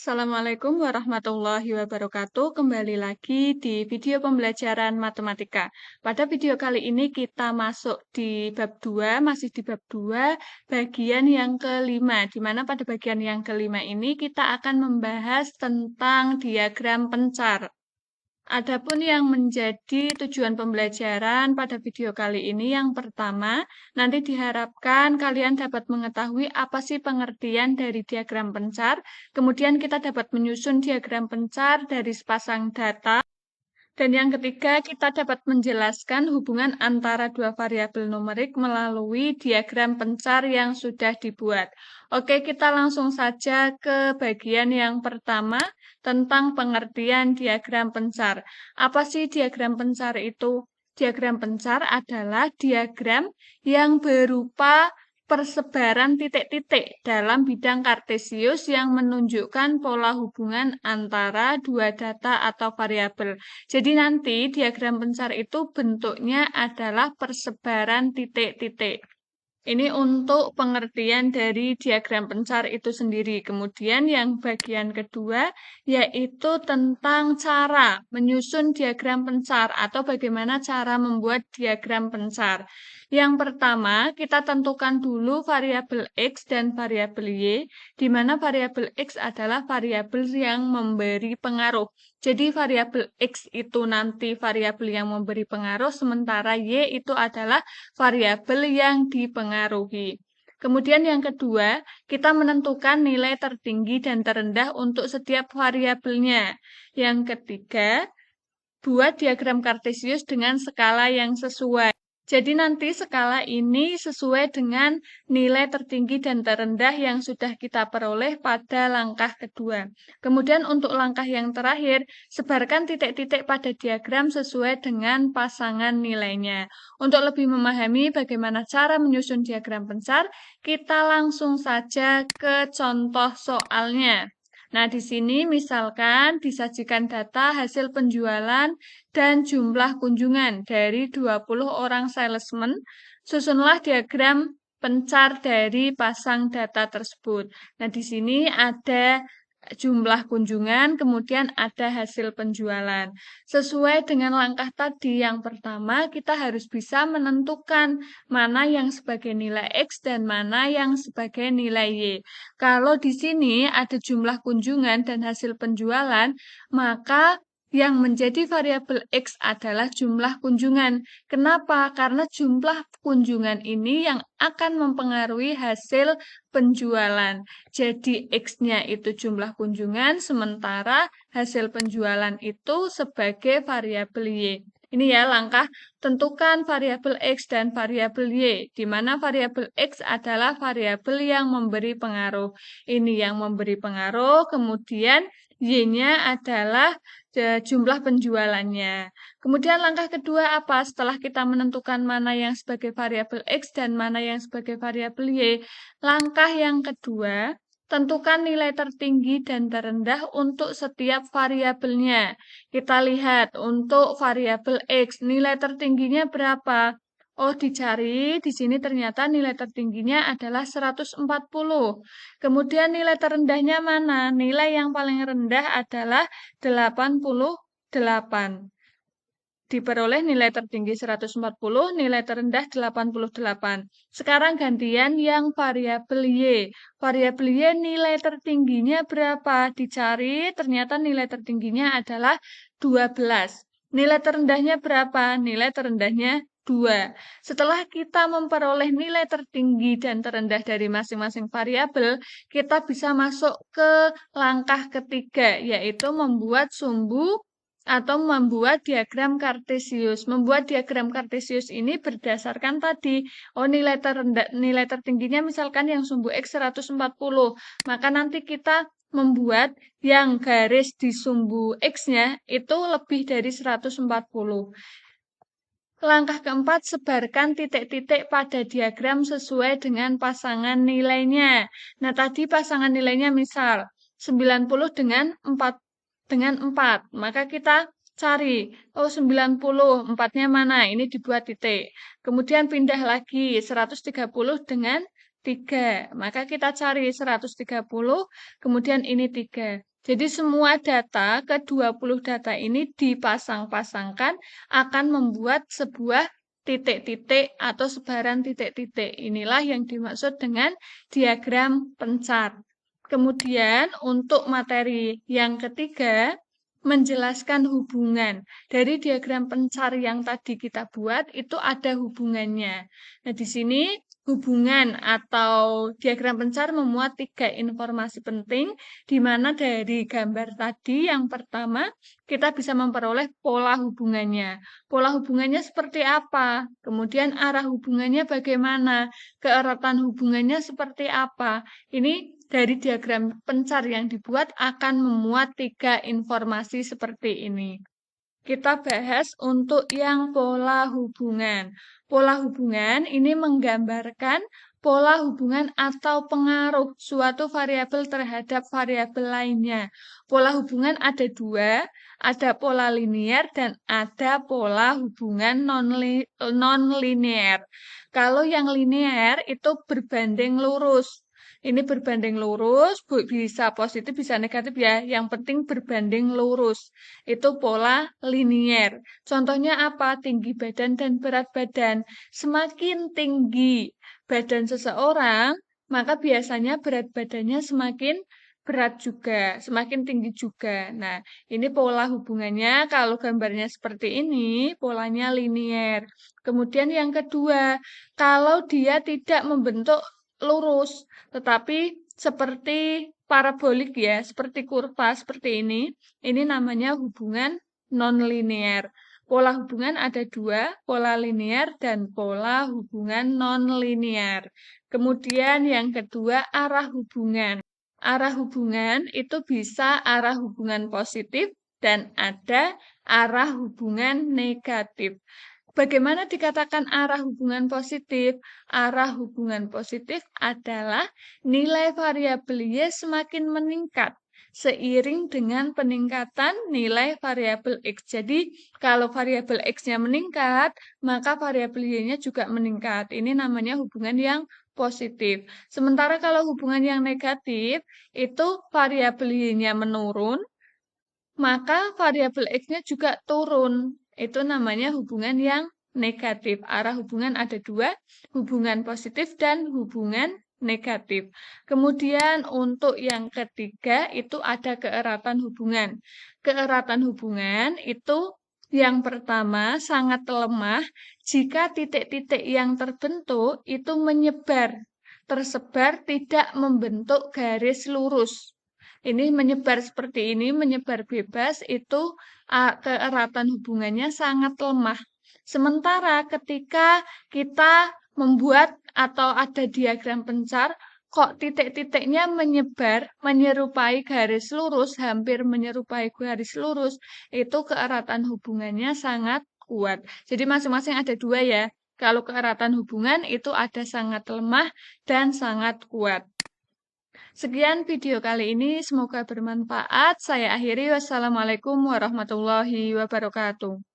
Assalamualaikum warahmatullahi wabarakatuh. Kembali lagi di video pembelajaran matematika. Pada video kali ini kita masuk di bab 2, masih di bab 2, bagian yang kelima. Di mana pada bagian yang kelima ini kita akan membahas tentang diagram pencar. Adapun yang menjadi tujuan pembelajaran pada video kali ini yang pertama, nanti diharapkan kalian dapat mengetahui apa sih pengertian dari diagram pencar, kemudian kita dapat menyusun diagram pencar dari sepasang data, dan yang ketiga, kita dapat menjelaskan hubungan antara dua variabel numerik melalui diagram pencar yang sudah dibuat. Oke, kita langsung saja ke bagian yang pertama tentang pengertian diagram pencar. Apa sih diagram pencar itu? Diagram pencar adalah diagram yang berupa persebaran titik-titik dalam bidang kartesius yang menunjukkan pola hubungan antara dua data atau variabel. Jadi nanti diagram pencar itu bentuknya adalah persebaran titik-titik. Ini untuk pengertian dari diagram pencar itu sendiri. Kemudian yang bagian kedua yaitu tentang cara menyusun diagram pencar atau bagaimana cara membuat diagram pencar. Yang pertama, kita tentukan dulu variabel X dan variabel Y, di mana variabel X adalah variabel yang memberi pengaruh. Jadi variabel X itu nanti variabel yang memberi pengaruh, sementara Y itu adalah variabel yang dipengaruhi. Kemudian yang kedua, kita menentukan nilai tertinggi dan terendah untuk setiap variabelnya. Yang ketiga, buat diagram kartesius dengan skala yang sesuai. Jadi nanti skala ini sesuai dengan nilai tertinggi dan terendah yang sudah kita peroleh pada langkah kedua. Kemudian untuk langkah yang terakhir, sebarkan titik-titik pada diagram sesuai dengan pasangan nilainya. Untuk lebih memahami bagaimana cara menyusun diagram pencar, kita langsung saja ke contoh soalnya. Nah, di sini misalkan disajikan data hasil penjualan dan jumlah kunjungan dari 20 orang salesman. Susunlah diagram pencar dari pasang data tersebut. Nah, di sini ada jumlah kunjungan, kemudian ada hasil penjualan. Sesuai dengan langkah tadi, yang pertama kita harus bisa menentukan mana yang sebagai nilai X dan mana yang sebagai nilai Y. Kalau di sini ada jumlah kunjungan dan hasil penjualan, maka yang menjadi variabel X adalah jumlah kunjungan. Kenapa? Karena jumlah kunjungan ini yang akan mempengaruhi hasil penjualan. Jadi X-nya itu jumlah kunjungan, sementara hasil penjualan itu sebagai variabel Y. Ini ya langkah tentukan variabel X dan variabel Y, di mana variabel X adalah variabel yang memberi pengaruh. Ini yang memberi pengaruh, kemudian Y-nya adalah jumlah penjualannya. Kemudian langkah kedua apa? Setelah kita menentukan mana yang sebagai variabel X dan mana yang sebagai variabel Y, langkah yang kedua, tentukan nilai tertinggi dan terendah untuk setiap variabelnya. Kita lihat untuk variabel X, nilai tertingginya berapa? Oh, dicari, di sini ternyata nilai tertingginya adalah 140. Kemudian nilai terendahnya mana? Nilai yang paling rendah adalah 88. Diperoleh nilai tertinggi 140, nilai terendah 88. Sekarang gantian yang variabel Y. Variabel Y nilai tertingginya berapa? Dicari, ternyata nilai tertingginya adalah 12. Nilai terendahnya berapa? Nilai terendahnya 2. Setelah kita memperoleh nilai tertinggi dan terendah dari masing-masing variabel, kita bisa masuk ke langkah ketiga, yaitu membuat sumbu atau membuat diagram kartesius. Membuat diagram kartesius ini berdasarkan tadi, oh nilai terendah, nilai tertingginya misalkan yang sumbu X 140, maka nanti kita membuat yang garis di sumbu X-nya itu lebih dari 140. Langkah keempat, sebarkan titik-titik pada diagram sesuai dengan pasangan nilainya. Nah, tadi pasangan nilainya misal 90 dengan 4. Maka kita cari, oh 90, 4-nya mana? Ini dibuat titik. Kemudian pindah lagi 130 dengan 3. Maka kita cari 130, kemudian ini 3. Jadi semua data, ke-20 data ini dipasang-pasangkan akan membuat sebuah titik-titik atau sebaran titik-titik. Inilah yang dimaksud dengan diagram pencar. Kemudian untuk materi yang ketiga, menjelaskan hubungan. Dari diagram pencar yang tadi kita buat, itu ada hubungannya. Nah, di sini hubungan atau diagram pencar memuat 3 informasi penting, di mana dari gambar tadi yang pertama, kita bisa memperoleh pola hubungannya. Pola hubungannya seperti apa? Kemudian arah hubungannya bagaimana? Keeratan hubungannya seperti apa? Ini dari diagram pencar yang dibuat akan memuat 3 informasi seperti ini. Kita bahas untuk yang pola hubungan. Pola hubungan ini menggambarkan pola hubungan atau pengaruh suatu variabel terhadap variabel lainnya. Pola hubungan ada dua, ada pola linier dan ada pola hubungan non-linear. Kalau yang linear itu berbanding lurus. Ini berbanding lurus, bisa positif, bisa negatif ya. Yang penting berbanding lurus. Itu pola linier. Contohnya apa? Tinggi badan dan berat badan. Semakin tinggi badan seseorang, maka biasanya berat badannya semakin berat juga, semakin tinggi juga. Nah, ini pola hubungannya. Kalau gambarnya seperti ini, polanya linier. Kemudian yang kedua, kalau dia tidak membentuk lurus, tetapi seperti parabolik ya, seperti kurva seperti ini namanya hubungan non-linear. Pola hubungan ada dua, pola linear dan pola hubungan non-linear. Kemudian yang kedua, arah hubungan. Arah hubungan itu bisa arah hubungan positif dan ada arah hubungan negatif. Bagaimana dikatakan arah hubungan positif? Arah hubungan positif adalah nilai variabel Y semakin meningkat seiring dengan peningkatan nilai variabel X. Jadi, kalau variabel X-nya meningkat, maka variabel Y-nya juga meningkat. Ini namanya hubungan yang positif. Sementara kalau hubungan yang negatif, itu variabel Y-nya menurun, maka variabel X-nya juga turun. Itu namanya hubungan yang negatif. Arah hubungan ada dua, hubungan positif dan hubungan negatif. Kemudian untuk yang ketiga itu ada keeratan hubungan. Keeratan hubungan itu yang pertama sangat lemah jika titik-titik yang terbentuk itu menyebar, tersebar tidak membentuk garis lurus. Ini menyebar seperti ini, menyebar bebas, itu keeratan hubungannya sangat lemah. Sementara ketika kita membuat atau ada diagram pencar, kok titik-titiknya menyebar, menyerupai garis lurus, hampir menyerupai garis lurus, itu keeratan hubungannya sangat kuat. Jadi masing-masing ada dua ya. Kalau keeratan hubungan itu ada sangat lemah dan sangat kuat. Sekian video kali ini, semoga bermanfaat. Saya akhiri, wassalamualaikum warahmatullahi wabarakatuh.